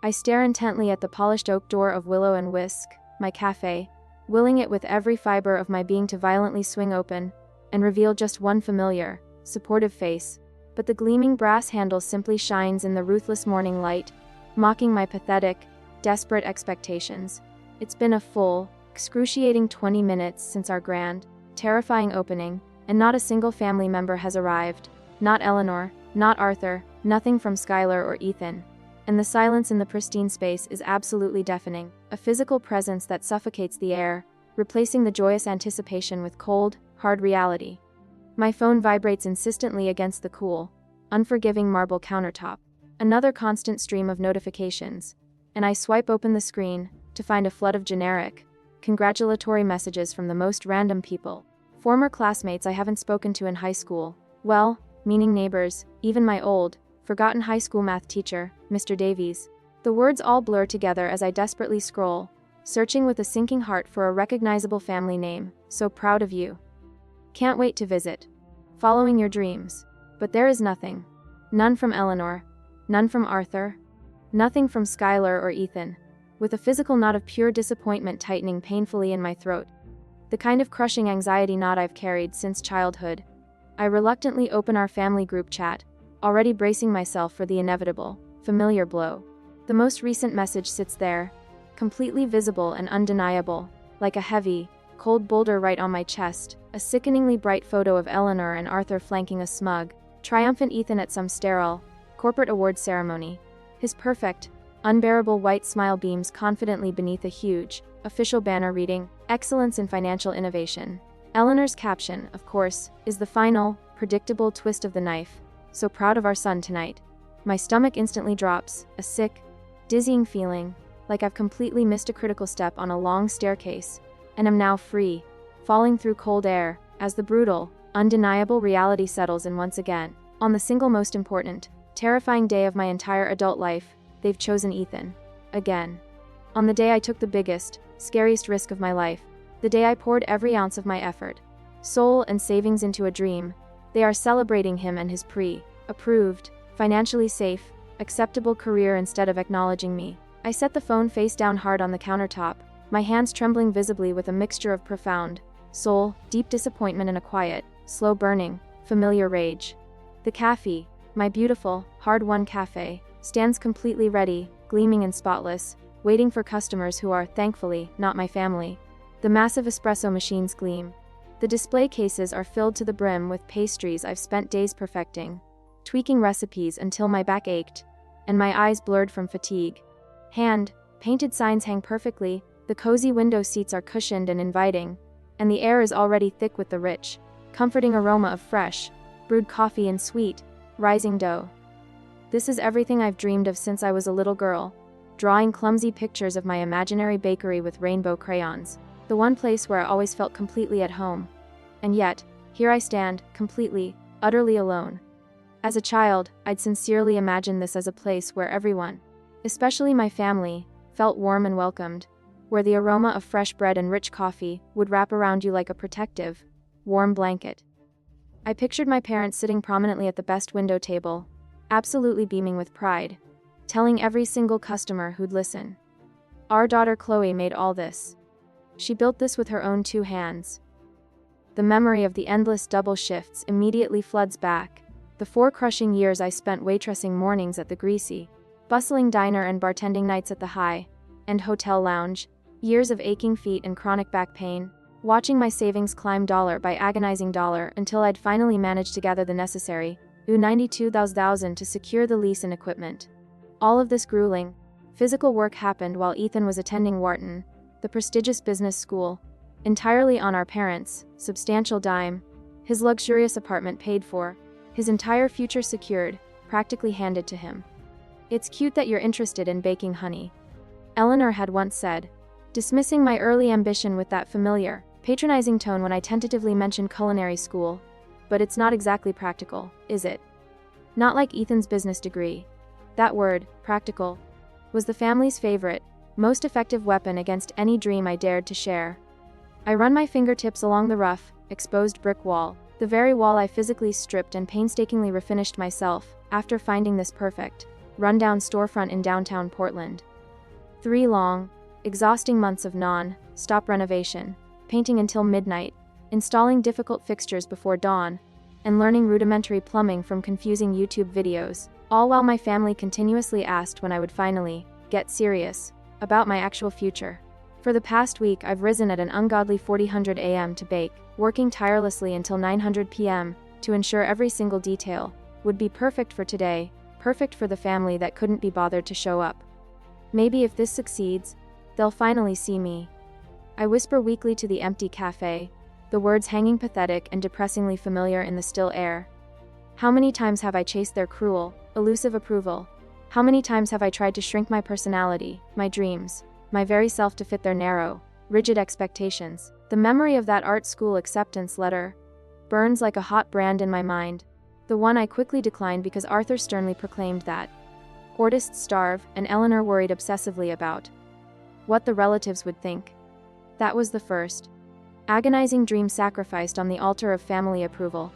I stare intently at the polished oak door of Willow and Whisk, my cafe, willing it with every fiber of my being to violently swing open and reveal just one familiar, supportive face, but the gleaming brass handle simply shines in the ruthless morning light, mocking my pathetic, desperate expectations. It's been a full, excruciating 20 minutes since our grand, terrifying opening, and not a single family member has arrived. Not Eleanor, not Arthur, nothing from Skylar or Ethan. And the silence in the pristine space is absolutely deafening, a physical presence that suffocates the air, replacing the joyous anticipation with cold, hard reality. My phone vibrates insistently against the cool, unforgiving marble countertop. Another constant stream of notifications, and I swipe open the screen to find a flood of generic, congratulatory messages from the most random people. Former classmates I haven't spoken to in high school. Well, meaning neighbors, even my old, forgotten high school math teacher, Mr. Davies. The words all blur together as I desperately scroll, searching with a sinking heart for a recognizable family name. So proud of you. Can't wait to visit. Following your dreams. But there is nothing. None from Eleanor. None from Arthur. Nothing from Skylar or Ethan. With a physical knot of pure disappointment tightening painfully in my throat. The kind of crushing anxiety knot I've carried since childhood. I reluctantly open our family group chat, already bracing myself for the inevitable, familiar blow. The most recent message sits there, completely visible and undeniable, like a heavy, cold boulder right on my chest, a sickeningly bright photo of Eleanor and Arthur flanking a smug, triumphant Ethan at some sterile, corporate awards ceremony. His perfect, unbearable white smile beams confidently beneath a huge, official banner reading, "Excellence in Financial Innovation." Eleanor's caption, of course, is the final, predictable twist of the knife. So proud of our son tonight. My stomach instantly drops, a sick, dizzying feeling, like I've completely missed a critical step on a long staircase, and am now free, falling through cold air, as the brutal, undeniable reality settles in once again. On the single most important, terrifying day of my entire adult life, they've chosen Ethan. Again. On the day I took the biggest, scariest risk of my life, the day I poured every ounce of my effort, soul and savings into a dream, they are celebrating him and his pre-approved, financially safe, acceptable career instead of acknowledging me. I set the phone face down hard on the countertop, my hands trembling visibly with a mixture of profound, soul, deep disappointment and a quiet, slow-burning, familiar rage. The cafe, my beautiful, hard-won cafe, stands completely ready, gleaming and spotless, waiting for customers who are, thankfully, not my family. The massive espresso machines gleam. The display cases are filled to the brim with pastries I've spent days perfecting, tweaking recipes until my back ached, and my eyes blurred from fatigue. Hand-painted signs hang perfectly, the cozy window seats are cushioned and inviting, and the air is already thick with the rich, comforting aroma of fresh, brewed coffee and sweet, rising dough. This is everything I've dreamed of since I was a little girl, drawing clumsy pictures of my imaginary bakery with rainbow crayons, the one place where I always felt completely at home. And yet, here I stand, completely, utterly alone. As a child, I'd sincerely imagined this as a place where everyone, especially my family, felt warm and welcomed, where the aroma of fresh bread and rich coffee would wrap around you like a protective, warm blanket. I pictured my parents sitting prominently at the best window table, absolutely beaming with pride, telling every single customer who'd listen. Our daughter Chloe made all this. She built this with her own 2 hands. The memory of the endless double shifts immediately floods back, the 4 crushing years I spent waitressing mornings at the greasy, bustling diner and bartending nights at the high-end hotel lounge, years of aching feet and chronic back pain, watching my savings climb dollar by agonizing dollar until I'd finally managed to gather the necessary $92,000 to secure the lease and equipment. All of this grueling, physical work happened while Ethan was attending Wharton, the prestigious business school, entirely on our parents' substantial dime, his luxurious apartment paid for, his entire future secured, practically handed to him. "It's cute that you're interested in baking, honey," Eleanor had once said, dismissing my early ambition with that familiar, patronizing tone when I tentatively mentioned culinary school. But it's not exactly practical, is it? Not like Ethan's business degree. That word, practical, was the family's favorite, most effective weapon against any dream I dared to share. I run my fingertips along the rough, exposed brick wall, the very wall I physically stripped and painstakingly refinished myself, after finding this perfect, rundown storefront in downtown Portland. 3 long, exhausting months of non-stop renovation, painting until midnight, installing difficult fixtures before dawn, and learning rudimentary plumbing from confusing YouTube videos, all while my family continuously asked when I would finally get serious about my actual future. For the past week, I've risen at an ungodly 4:00 a.m. to bake, working tirelessly until 9:00 p.m. to ensure every single detail would be perfect for today, perfect for the family that couldn't be bothered to show up. Maybe if this succeeds, they'll finally see me. I whisper weakly to the empty cafe, the words hanging pathetic and depressingly familiar in the still air. How many times have I chased their cruel, elusive approval? How many times have I tried to shrink my personality, my dreams, my very self to fit their narrow, rigid expectations? The memory of that art school acceptance letter burns like a hot brand in my mind, the one I quickly declined because Arthur sternly proclaimed that artists starve, and Eleanor worried obsessively about what the relatives would think. That was the first agonizing dream sacrificed on the altar of family approval.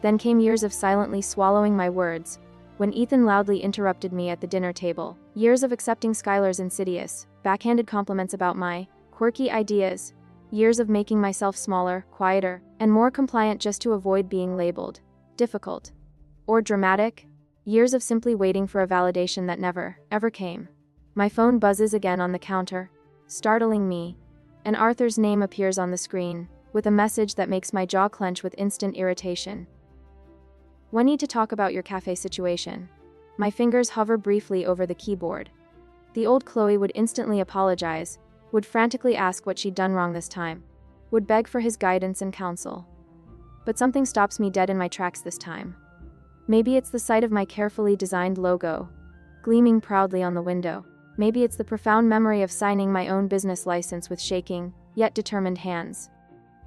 Then came years of silently swallowing my words, when Ethan loudly interrupted me at the dinner table. Years of accepting Skylar's insidious, backhanded compliments about my quirky ideas. Years of making myself smaller, quieter, and more compliant just to avoid being labeled difficult or dramatic. Years of simply waiting for a validation that never, ever came. My phone buzzes again on the counter, startling me, and Arthur's name appears on the screen, with a message that makes my jaw clench with instant irritation. "We need to talk about your cafe situation." My fingers hover briefly over the keyboard. The old Chloe would instantly apologize, would frantically ask what she'd done wrong this time, would beg for his guidance and counsel. But something stops me dead in my tracks this time. Maybe it's the sight of my carefully designed logo, gleaming proudly on the window. Maybe it's the profound memory of signing my own business license with shaking, yet determined hands.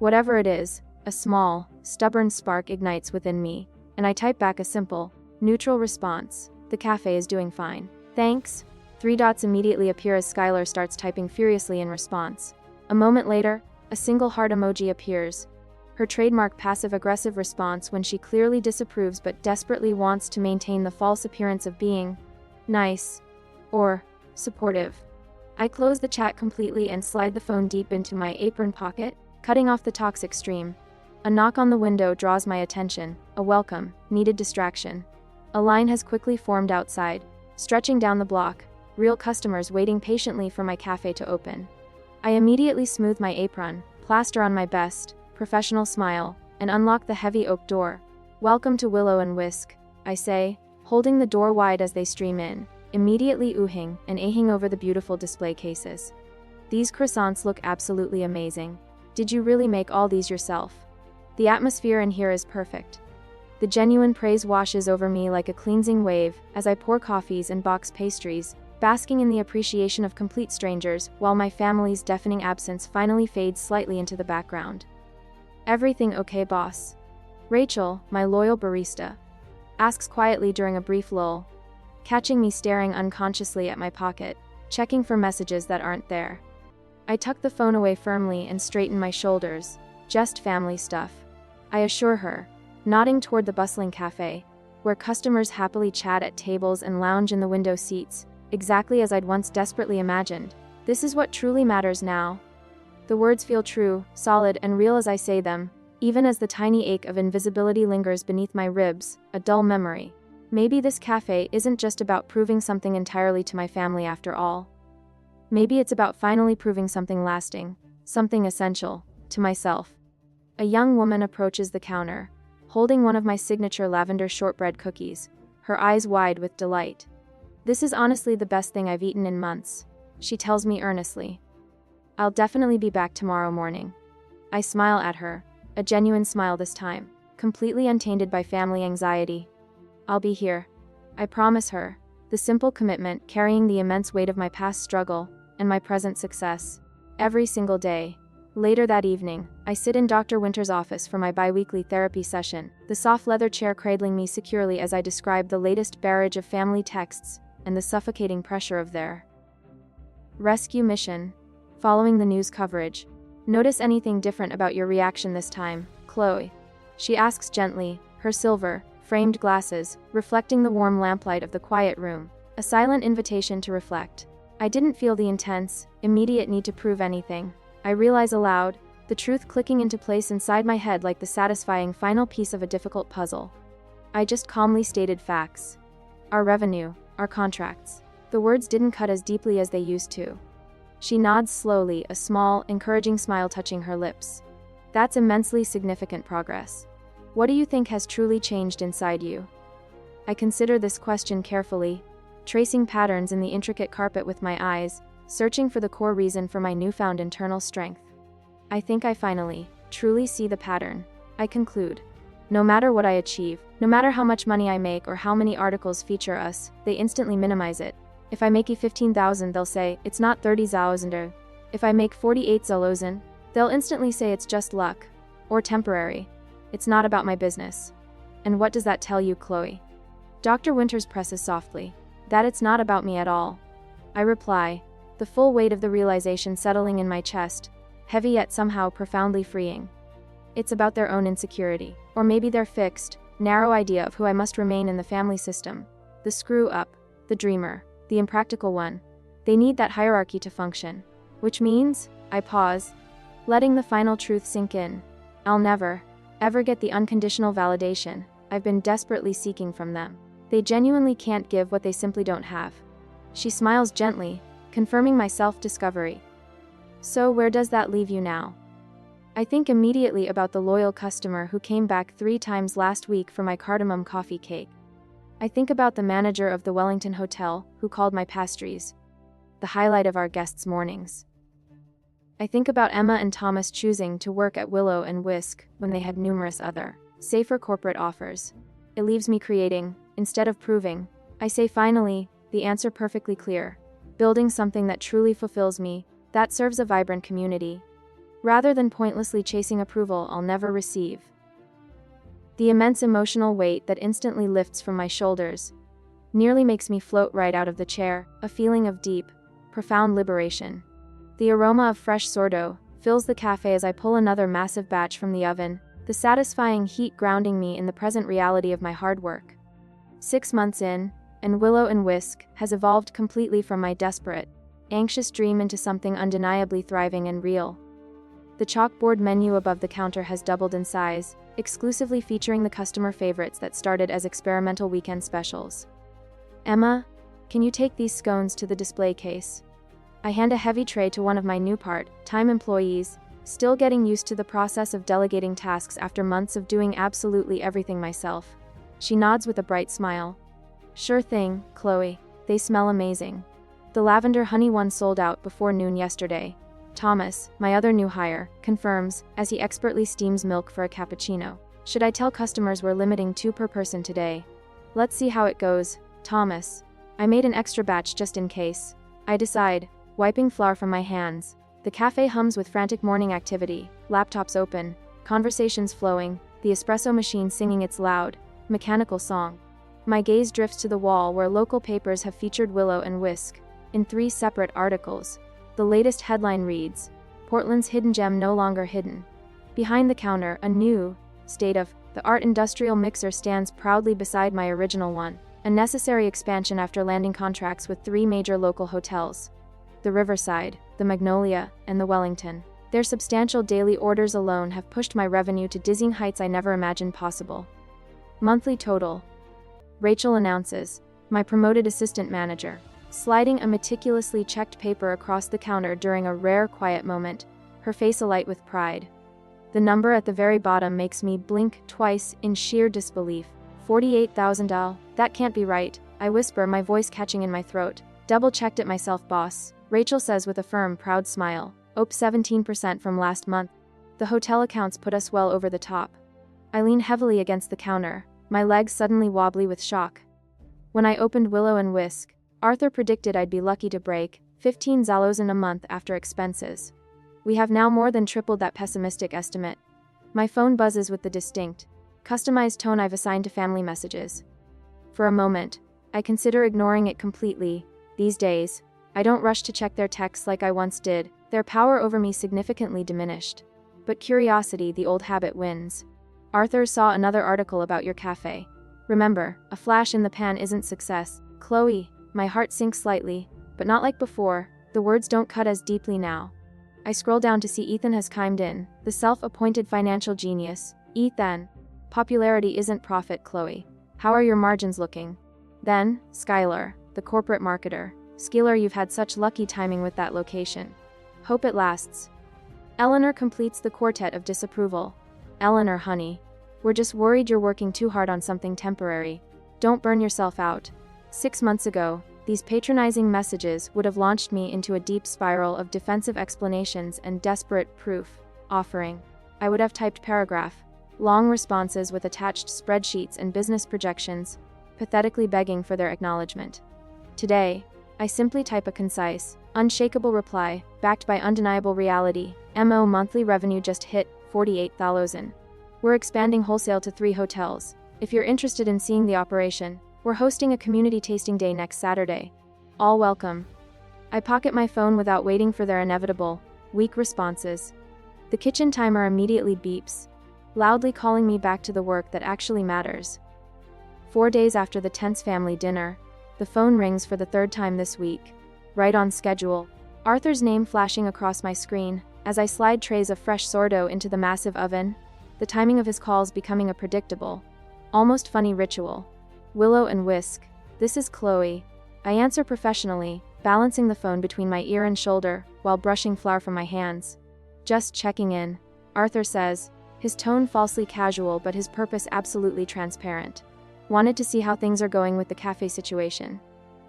Whatever it is, a small, stubborn spark ignites within me, and I type back a simple, neutral response. "The cafe is doing fine. Thanks." 3 dots immediately appear as Skylar starts typing furiously in response. A moment later, a single heart emoji appears, her trademark passive-aggressive response when she clearly disapproves but desperately wants to maintain the false appearance of being nice or supportive. I close the chat completely and slide the phone deep into my apron pocket, cutting off the toxic stream. A knock on the window draws my attention, a welcome, needed distraction. A line has quickly formed outside, stretching down the block, real customers waiting patiently for my cafe to open. I immediately smooth my apron, plaster on my best professional smile, and unlock the heavy oak door. "Welcome to Willow and Whisk," I say, holding the door wide as they stream in, immediately oohing and ahing over the beautiful display cases. "These croissants look absolutely amazing. Did you really make all these yourself? The atmosphere in here is perfect." The genuine praise washes over me like a cleansing wave as I pour coffees and box pastries, basking in the appreciation of complete strangers while my family's deafening absence finally fades slightly into the background. "Everything okay, boss?" Rachel, my loyal barista, asks quietly during a brief lull, catching me staring unconsciously at my pocket, checking for messages that aren't there. I tuck the phone away firmly and straighten my shoulders. "Just family stuff," I assure her, nodding toward the bustling cafe, where customers happily chat at tables and lounge in the window seats, exactly as I'd once desperately imagined. This is what truly matters now. The words feel true, solid, and real as I say them, even as the tiny ache of invisibility lingers beneath my ribs, a dull memory. Maybe this cafe isn't just about proving something entirely to my family after all. Maybe it's about finally proving something lasting, something essential, to myself. A young woman approaches the counter, holding one of my signature lavender shortbread cookies, her eyes wide with delight. "This is honestly the best thing I've eaten in months," she tells me earnestly. "I'll definitely be back tomorrow morning." I smile at her, a genuine smile this time, completely untainted by family anxiety. "I'll be here," I promise her, the simple commitment carrying the immense weight of my past struggle and my present success, every single day. Later that evening, I sit in Dr. Winter's office for my bi-weekly therapy session, the soft leather chair cradling me securely as I describe the latest barrage of family texts and the suffocating pressure of their rescue mission. Following the news coverage, "Notice anything different about your reaction this time, Chloe?" she asks gently, her silver, framed glasses reflecting the warm lamplight of the quiet room. A silent invitation to reflect. I didn't feel the intense, immediate need to prove anything. I realize aloud, the truth clicking into place inside my head like the satisfying final piece of a difficult puzzle. I just calmly stated facts. Our revenue, our contracts. The words didn't cut as deeply as they used to. She nods slowly, a small, encouraging smile touching her lips. That's immensely significant progress. What do you think has truly changed inside you? I consider this question carefully, tracing patterns in the intricate carpet with my eyes, searching for the core reason for my newfound internal strength. I think I finally, truly see the pattern. I conclude. No matter what I achieve, no matter how much money I make or how many articles feature us, they instantly minimize it. If I make 15,000, they'll say, it's not 30,000. If I make 48,000, they'll instantly say it's just luck. Or temporary. It's not about my business. And what does that tell you, Chloe? Dr. Winters presses softly. That it's not about me at all. I reply, the full weight of the realization settling in my chest, heavy yet somehow profoundly freeing. It's about their own insecurity, or maybe their fixed, narrow idea of who I must remain in the family system. The screw-up, the dreamer, the impractical one. They need that hierarchy to function. Which means, I pause, letting the final truth sink in. I'll never, ever get the unconditional validation I've been desperately seeking from them. They genuinely can't give what they simply don't have. She smiles gently, confirming my self-discovery. So where does that leave you now? I think immediately about the loyal customer who came back 3 times last week for my cardamom coffee cake. I think about the manager of the Wellington Hotel, who called my pastries the highlight of our guests' mornings. I think about Emma and Thomas choosing to work at Willow and Whisk when they had numerous other, safer corporate offers. It leaves me creating, instead of proving. I say finally, the answer perfectly clear. Building something that truly fulfills me, that serves a vibrant community, rather than pointlessly chasing approval I'll never receive. The immense emotional weight that instantly lifts from my shoulders nearly makes me float right out of the chair, a feeling of deep, profound liberation. The aroma of fresh sourdough fills the cafe as I pull another massive batch from the oven, the satisfying heat grounding me in the present reality of my hard work. 6 months in, and Willow and Whisk has evolved completely from my desperate, anxious dream into something undeniably thriving and real. The chalkboard menu above the counter has doubled in size, exclusively featuring the customer favorites that started as experimental weekend specials. Emma, can you take these scones to the display case? I hand a heavy tray to one of my new part-time employees, still getting used to the process of delegating tasks after months of doing absolutely everything myself. She nods with a bright smile. Sure thing, Chloe. They smell amazing. The lavender honey one sold out before noon yesterday. Thomas, my other new hire, confirms, as he expertly steams milk for a cappuccino. Should I tell customers we're limiting 2 per person today? Let's see how it goes, Thomas. I made an extra batch just in case. I decide, wiping flour from my hands. The cafe hums with frantic morning activity, laptops open, conversations flowing, the espresso machine singing its loud, mechanical song. My gaze drifts to the wall where local papers have featured Willow and Whisk, in 3 separate articles. The latest headline reads, Portland's hidden gem no longer hidden. Behind the counter, a new, state-of-the-art industrial mixer stands proudly beside my original one, a necessary expansion after landing contracts with 3 major local hotels. The Riverside, the Magnolia, and the Wellington. Their substantial daily orders alone have pushed my revenue to dizzying heights I never imagined possible. Monthly total. Rachel announces, my promoted assistant manager, sliding a meticulously checked paper across the counter during a rare quiet moment, her face alight with pride. The number at the very bottom makes me blink twice in sheer disbelief. 48,000. That can't be right, I whisper, my voice catching in my throat. Double-checked it myself, boss, Rachel says with a firm, proud smile. Up 17% from last month. The hotel accounts put us well over the top. I lean heavily against the counter, my legs suddenly wobbly with shock. When I opened Willow and Whisk, Arthur predicted I'd be lucky to break 15 in a month after expenses. We have now more than tripled that pessimistic estimate. My phone buzzes with the distinct, customized tone I've assigned to family messages. For a moment, I consider ignoring it completely. These days, I don't rush to check their texts like I once did, their power over me significantly diminished. But curiosity, the old habit, wins. Arthur saw another article about your cafe. Remember, a flash in the pan isn't success. Chloe, My heart sinks slightly, but not like before. The words don't cut as deeply now. I scroll down to see Ethan has chimed in, the self-appointed financial genius. Ethan. Popularity isn't profit, Chloe. How are your margins looking? Then, Skylar, the corporate marketer. Skylar, you've had such lucky timing with that location. Hope it lasts. Eleanor completes the quartet of disapproval. Eleanor, honey. We're just worried you're working too hard on something temporary. Don't burn yourself out. 6 months ago, these patronizing messages would have launched me into a deep spiral of defensive explanations and desperate proof offering. I would have typed paragraph, long responses with attached spreadsheets and business projections, pathetically begging for their acknowledgement. Today, I simply type a concise, unshakable reply, backed by undeniable reality. MO monthly revenue just hit 48,000. We're expanding wholesale to 3 hotels. If you're interested in seeing the operation, we're hosting a community tasting day next Saturday. All welcome. I pocket my phone without waiting for their inevitable, weak responses. The kitchen timer immediately beeps, loudly calling me back to the work that actually matters. 4 days after the tense family dinner, the phone rings for the 3rd time this week. Right on schedule. Arthur's name flashing across my screen, as I slide trays of fresh sourdough into the massive oven, the timing of his calls becoming a predictable, almost funny ritual. Willow and Whisk. This is Chloe. I answer professionally, balancing the phone between my ear and shoulder, while brushing flour from my hands. Just checking in, Arthur says, his tone falsely casual but his purpose absolutely transparent. Wanted to see how things are going with the cafe situation.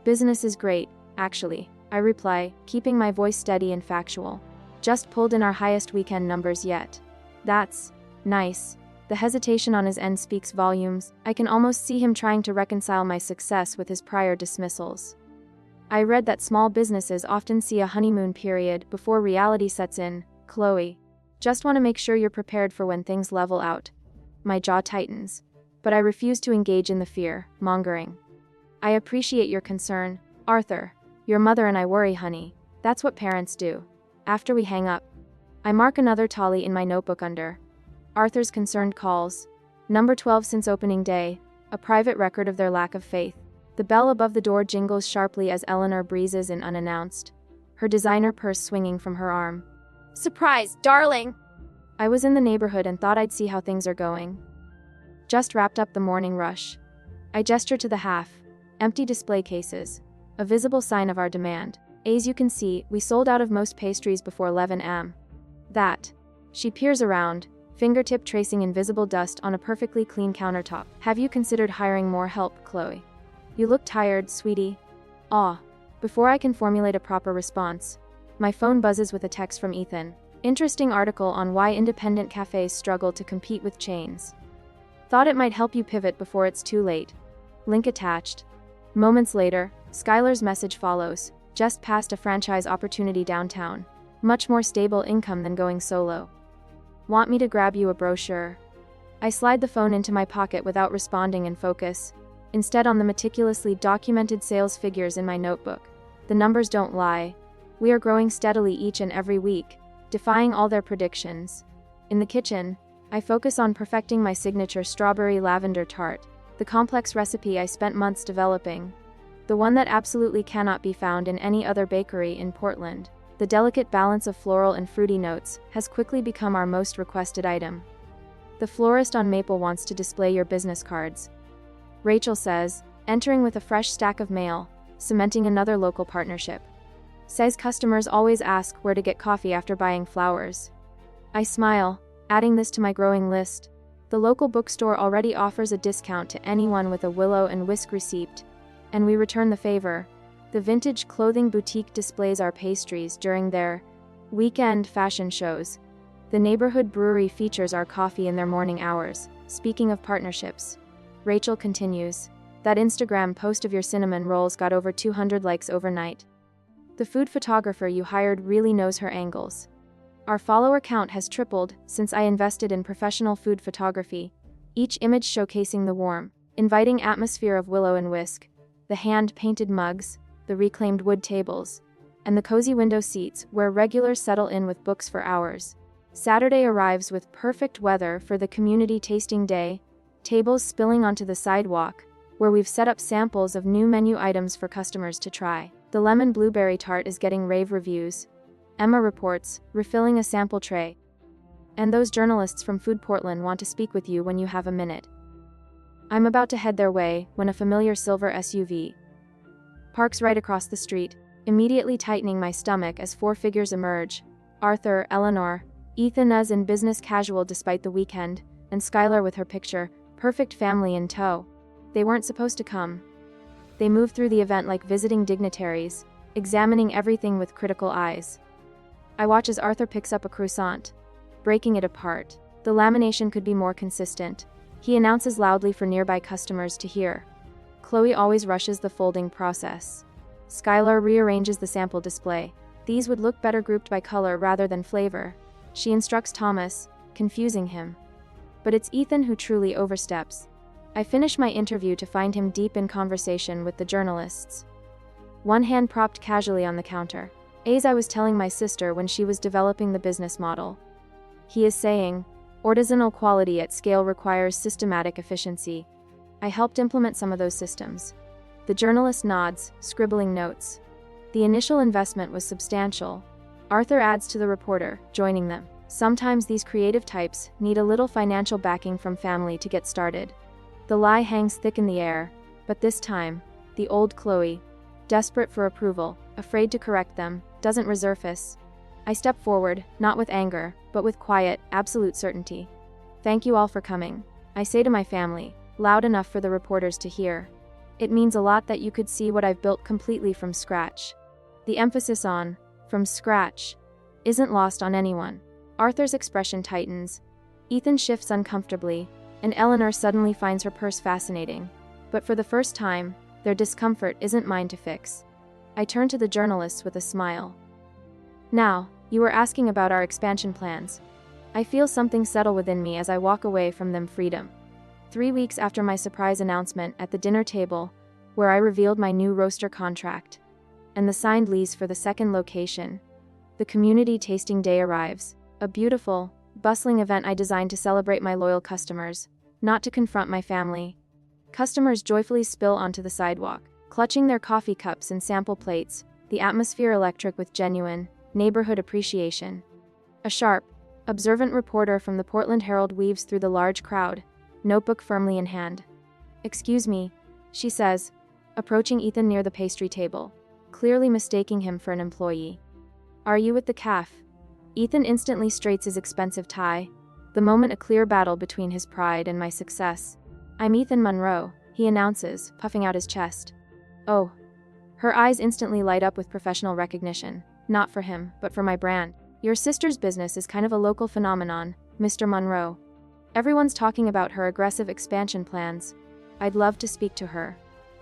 Business is great, actually, I reply, keeping my voice steady and factual. Just pulled in our highest weekend numbers yet. That's nice. The hesitation on his end speaks volumes. I can almost see him trying to reconcile my success with his prior dismissals. I read that small businesses often see a honeymoon period before reality sets in. Chloe. Just want to make sure you're prepared for when things level out. My jaw tightens. But I refuse to engage in the fear-mongering. I appreciate your concern, Arthur. Your mother and I worry, honey. That's what parents do. After we hang up, I mark another tally in my notebook under Arthur's concerned calls. Number 12 since opening day, a private record of their lack of faith. The bell above the door jingles sharply as Eleanor breezes in unannounced, her designer purse swinging from her arm. Surprise, darling! I was in the neighborhood and thought I'd see how things are going. Just wrapped up the morning rush. I gesture to the half-empty display cases, a visible sign of our demand. As you can see, we sold out of most pastries before 11 am. That. She peers around, fingertip tracing invisible dust on a perfectly clean countertop. Have you considered hiring more help, Chloe? You look tired, sweetie. Before I can formulate a proper response, my phone buzzes with a text from Ethan. Interesting article on why independent cafes struggle to compete with chains. Thought it might help you pivot before it's too late. Link attached. Moments later, Skylar's message follows. Just passed a franchise opportunity downtown. Much more stable income than going solo. Want me to grab you a brochure? I slide the phone into my pocket without responding and focus, instead on the meticulously documented sales figures in my notebook. The numbers don't lie. We are growing steadily each and every week, defying all their predictions. In the kitchen, I focus on perfecting my signature strawberry lavender tart, the complex recipe I spent months developing. The one that absolutely cannot be found in any other bakery in Portland. The delicate balance of floral and fruity notes has quickly become our most requested item. The florist on Maple wants to display your business cards, Rachel says, entering with a fresh stack of mail, cementing another local partnership. Says customers always ask where to get coffee after buying flowers. I smile, adding this to my growing list. The local bookstore already offers a discount to anyone with a Willow and Whisk receipt, and we return the favor. The vintage clothing boutique displays our pastries during their weekend fashion shows. The neighborhood brewery features our coffee in their morning hours. Speaking of partnerships, Rachel continues, that Instagram post of your cinnamon rolls got over 200 likes overnight. The food photographer you hired really knows her angles. Our follower count has tripled since I invested in professional food photography, each image showcasing the warm, inviting atmosphere of Willow and Whisk, the hand-painted mugs, the reclaimed wood tables, and the cozy window seats where regulars settle in with books for hours. Saturday arrives with perfect weather for the community tasting day, tables spilling onto the sidewalk, where we've set up samples of new menu items for customers to try. The lemon blueberry tart is getting rave reviews. Emma reports, refilling a sample tray. And those journalists from Food Portland want to speak with you when you have a minute. I'm about to head their way when a familiar silver SUV parks right across the street, immediately tightening my stomach as four figures emerge. Arthur, Eleanor, Ethan as in business casual despite the weekend, and Skylar with her picture, perfect family in tow. They weren't supposed to come. They move through the event like visiting dignitaries, examining everything with critical eyes. I watch as Arthur picks up a croissant, breaking it apart. The lamination could be more consistent, he announces loudly for nearby customers to hear. Chloe always rushes the folding process. Skylar rearranges the sample display. These would look better grouped by color rather than flavor. She instructs Thomas, confusing him. But it's Ethan who truly oversteps. I finish my interview to find him deep in conversation with the journalists. One hand propped casually on the counter. As I was telling my sister when she was developing the business model. He is saying, artisanal quality at scale requires systematic efficiency. I helped implement some of those systems. The journalist nods, scribbling notes. The initial investment was substantial. Arthur adds to the reporter, joining them. Sometimes these creative types need a little financial backing from family to get started. The lie hangs thick in the air, but this time, the old Chloe, desperate for approval, afraid to correct them, doesn't resurface. I step forward, not with anger, but with quiet, absolute certainty. Thank you all for coming, I say to my family, loud enough for the reporters to hear. It means a lot that you could see what I've built completely from scratch. The emphasis on, from scratch, isn't lost on anyone. Arthur's expression tightens. Ethan shifts uncomfortably, and Eleanor suddenly finds her purse fascinating. But for the first time, their discomfort isn't mine to fix. I turn to the journalists with a smile. Now, you were asking about our expansion plans. I feel something settle within me as I walk away from them freedom. 3 weeks after my surprise announcement at the dinner table, where I revealed my new roaster contract, and the signed lease for the second location, the community tasting day arrives. A beautiful, bustling event I designed to celebrate my loyal customers, not to confront my family. Customers joyfully spill onto the sidewalk, clutching their coffee cups and sample plates, the atmosphere electric with genuine, neighborhood appreciation. A sharp, observant reporter from the Portland Herald weaves through the large crowd, notebook firmly in hand. "Excuse me," she says, approaching Ethan near the pastry table, clearly mistaking him for an employee. "Are you with the Café?" Ethan instantly straights his expensive tie, the moment a clear battle between his pride and my success. "I'm Ethan Monroe," he announces, puffing out his chest. "Oh." Her eyes instantly light up with professional recognition, not for him, but for my brand. "Your sister's business is kind of a local phenomenon, Mr. Monroe. Everyone's talking about her aggressive expansion plans. I'd love to speak to her."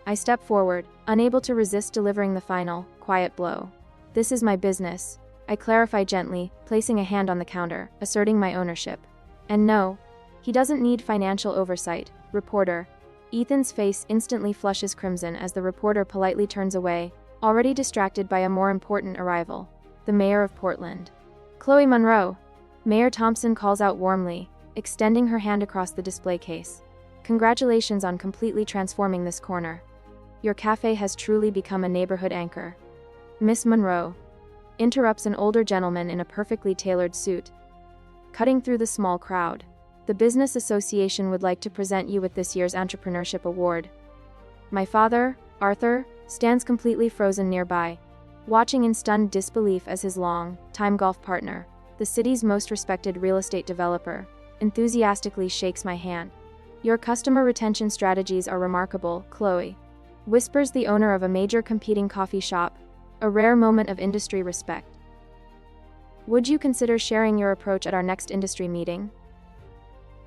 I step forward, unable to resist delivering the final, quiet blow. "This is my business," I clarify gently, placing a hand on the counter, asserting my ownership. "And no, he doesn't need financial oversight, reporter." Ethan's face instantly flushes crimson as the reporter politely turns away, already distracted by a more important arrival, the mayor of Portland. "Chloe Monroe," Mayor Thompson calls out warmly, extending her hand across the display case. "Congratulations on completely transforming this corner. Your cafe has truly become a neighborhood anchor." "Miss Monroe," interrupts an older gentleman in a perfectly tailored suit, cutting through the small crowd. "The Business Association would like to present you with this year's Entrepreneurship Award." My father, Arthur, stands completely frozen nearby, watching in stunned disbelief as his long-time golf partner, the city's most respected real estate developer, enthusiastically shakes my hand. "Your customer retention strategies are remarkable, Chloe," whispers the owner of a major competing coffee shop, a rare moment of industry respect. "Would you consider sharing your approach at our next industry meeting?"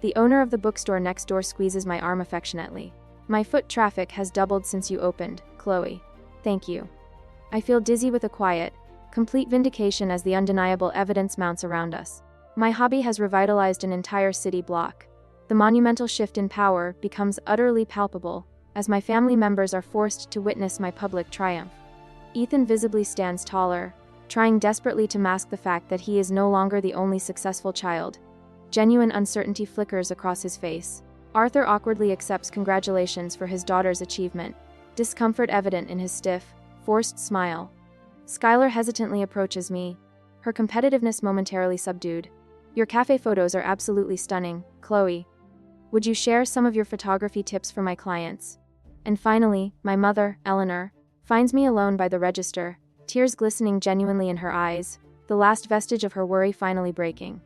The owner of the bookstore next door squeezes my arm affectionately. "My foot traffic has doubled since you opened, Chloe. Thank you." I feel dizzy with a quiet, complete vindication as the undeniable evidence mounts around us. My hobby has revitalized an entire city block. The monumental shift in power becomes utterly palpable as my family members are forced to witness my public triumph. Ethan visibly stands taller, trying desperately to mask the fact that he is no longer the only successful child. Genuine uncertainty flickers across his face. Arthur awkwardly accepts congratulations for his daughter's achievement, discomfort evident in his stiff, forced smile. Skylar hesitantly approaches me, her competitiveness momentarily subdued. Your cafe photos are absolutely stunning, Chloe. Would you share some of your photography tips for my clients? And finally, my mother, Eleanor, finds me alone by the register, tears glistening genuinely in her eyes, the last vestige of her worry finally breaking.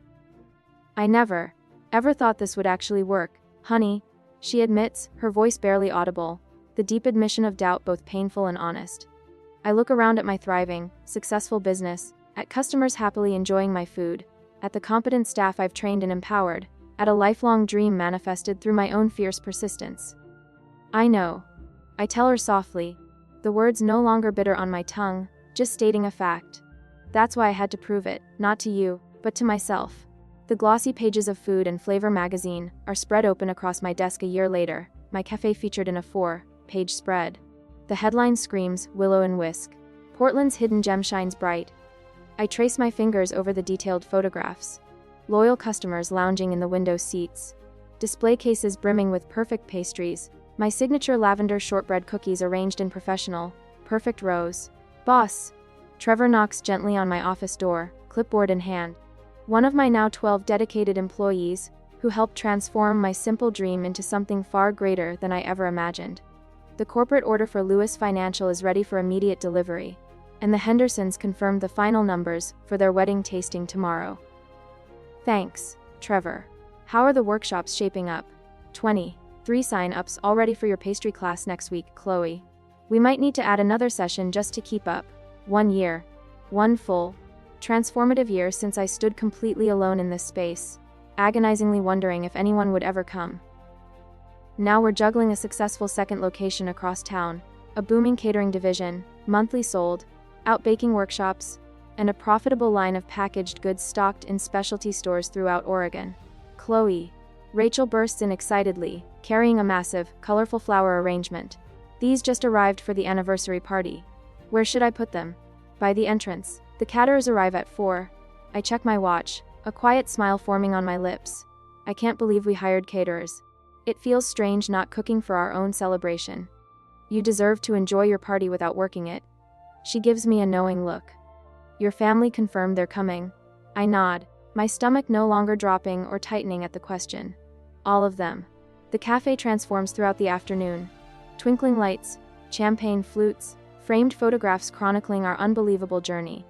I never, ever thought this would actually work, honey, she admits, her voice barely audible, the deep admission of doubt both painful and honest. I look around at my thriving, successful business, at customers happily enjoying my food, at the competent staff I've trained and empowered, at a lifelong dream manifested through my own fierce persistence. I know. I tell her softly, the words no longer bitter on my tongue, just stating a fact. That's why I had to prove it, not to you, but to myself. The glossy pages of Food and Flavor magazine are spread open across my desk a year later, my cafe featured in a 4-page spread. The headline screams, Willow and Whisk. Portland's hidden gem shines bright. I trace my fingers over the detailed photographs. Loyal customers lounging in the window seats. Display cases brimming with perfect pastries. My signature lavender shortbread cookies arranged in professional, perfect rows. Boss! Trevor knocks gently on my office door, clipboard in hand. One of my now 12 dedicated employees, who helped transform my simple dream into something far greater than I ever imagined. The corporate order for Lewis Financial is ready for immediate delivery, and the Hendersons confirmed the final numbers for their wedding tasting tomorrow. Thanks, Trevor. How are the workshops shaping up? 23 sign-ups all ready for your pastry class next week, Chloe. We might need to add another session just to keep up. 1 year. One full, transformative year since I stood completely alone in this space, agonizingly wondering if anyone would ever come. Now we're juggling a successful second location across town, a booming catering division, monthly sold, out baking workshops, and a profitable line of packaged goods stocked in specialty stores throughout Oregon. Chloe. Rachel bursts in excitedly, carrying a massive, colorful flower arrangement. These just arrived for the anniversary party. Where should I put them? By the entrance. The caterers arrive at 4. I check my watch, a quiet smile forming on my lips. I can't believe we hired caterers. It feels strange not cooking for our own celebration. You deserve to enjoy your party without working it. She gives me a knowing look. Your family confirmed they're coming. I nod, my stomach no longer dropping or tightening at the question. All of them. The cafe transforms throughout the afternoon. Twinkling lights, champagne flutes, framed photographs chronicling our unbelievable journey.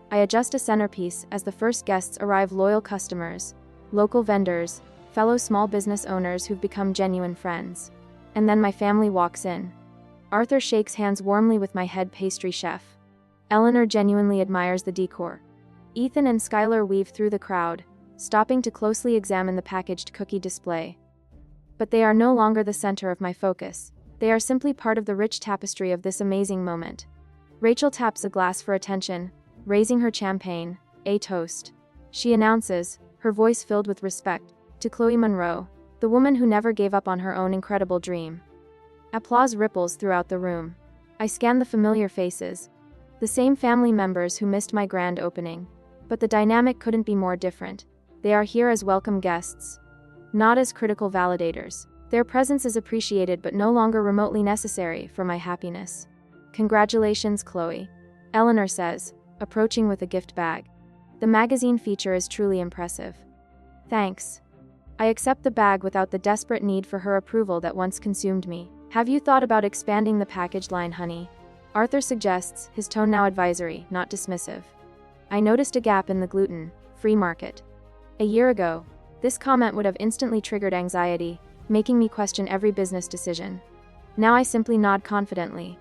I adjust a centerpiece as the first guests arrive, loyal customers, local vendors, fellow small business owners who've become genuine friends. And then my family walks in. Arthur shakes hands warmly with my head pastry chef. Eleanor genuinely admires the decor. Ethan and Skylar weave through the crowd, stopping to closely examine the packaged cookie display. But they are no longer the center of my focus. They are simply part of the rich tapestry of this amazing moment. Rachel taps a glass for attention, raising her champagne, a toast. She announces, her voice filled with respect, to Chloe Monroe, the woman who never gave up on her own incredible dream. Applause ripples throughout the room. I scan the familiar faces. The same family members who missed my grand opening. But the dynamic couldn't be more different. They are here as welcome guests, not as critical validators. Their presence is appreciated but no longer remotely necessary for my happiness. Congratulations, Chloe, Eleanor says, approaching with a gift bag. The magazine feature is truly impressive. Thanks. I accept the bag without the desperate need for her approval that once consumed me. Have you thought about expanding the package line, honey? Arthur suggests, his tone now advisory, not dismissive. I noticed a gap in the gluten-free market. A year ago, this comment would have instantly triggered anxiety, making me question every business decision. Now I simply nod confidently.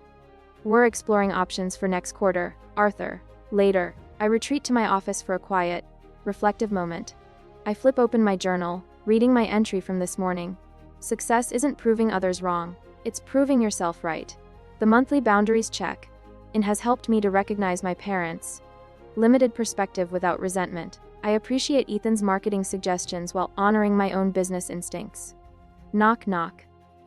We're exploring options for next quarter, Arthur. Later, I retreat to my office for a quiet, reflective moment. I flip open my journal, reading my entry from this morning. Success isn't proving others wrong, it's proving yourself right. The monthly boundaries check, and has helped me to recognize my parents' limited perspective without resentment. I appreciate Ethan's marketing suggestions while honoring my own business instincts. Knock knock.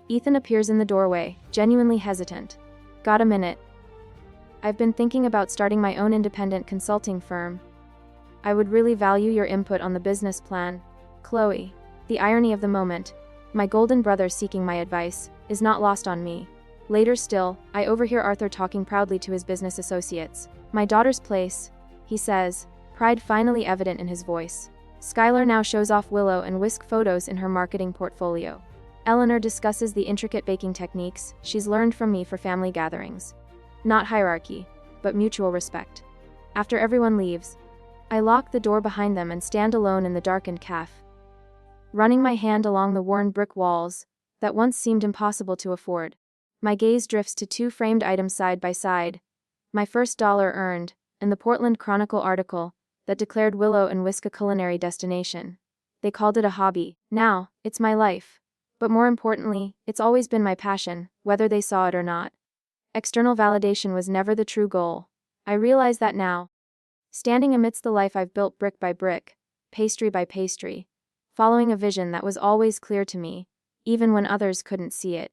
Ethan appears in the doorway, genuinely hesitant. Got a minute? I've been thinking about starting my own independent consulting firm. I would really value your input on the business plan, Chloe. The irony of the moment, My golden brother seeking my advice is not lost on me. Later still, I overhear Arthur talking proudly to his business associates. My daughter's place, he says, pride finally evident in his voice. Skylar now shows off Willow and Whisk photos in her marketing portfolio. Eleanor discusses the intricate baking techniques she's learned from me for family gatherings. Not hierarchy, but mutual respect. After everyone leaves, I lock the door behind them and stand alone in the darkened café. Running my hand along the worn brick walls that once seemed impossible to afford, my gaze drifts to two framed items side by side, my first dollar earned, and the Portland Chronicle article that declared Willow and Whisk a culinary destination. They called it a hobby. Now, it's my life. But more importantly, it's always been my passion, whether they saw it or not. External validation was never the true goal. I realize that now. Standing amidst the life I've built brick by brick, pastry by pastry, following a vision that was always clear to me, even when others couldn't see it.